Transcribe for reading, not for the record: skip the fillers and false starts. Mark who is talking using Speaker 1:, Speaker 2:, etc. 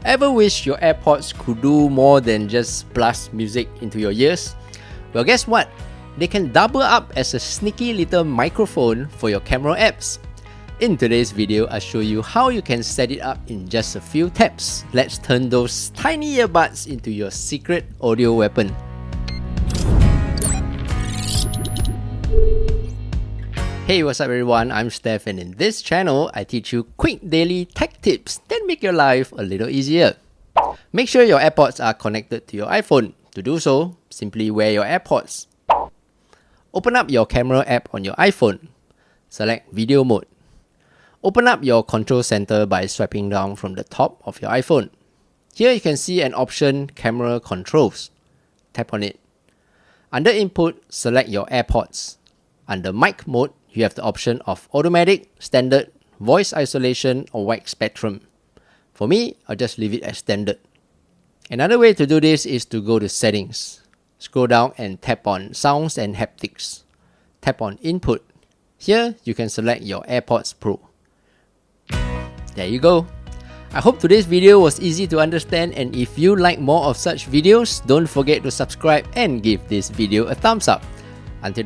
Speaker 1: Ever wish your AirPods could do more than just blast music into your ears? Well, guess what? They can double up as a sneaky little microphone for your camera apps. In today's video, I'll show you how you can set it up in just a few taps. Let's turn those tiny earbuds into your secret audio weapon. Hey, what's up everyone? I'm Steph, and in this channel, I teach you quick daily tech tips that make your life a little easier. Make sure your AirPods are connected to your iPhone. To do so, simply wear your AirPods. Open up your camera app on your iPhone. Select video mode. Open up your control center by swiping down from the top of your iPhone. Here you can see an option, Camera Controls. Tap on it. Under Input, select your AirPods. Under Mic mode, you have the option of Automatic, Standard, Voice Isolation, or Wide Spectrum. For me, I'll just leave it as Standard. Another way to do this is to go to Settings. Scroll down and tap on Sounds and Haptics. Tap on Input. Here, you can select your AirPods Pro. There you go. I hope today's video was easy to understand, and if you like more of such videos, don't forget to subscribe and give this video a thumbs up. Until the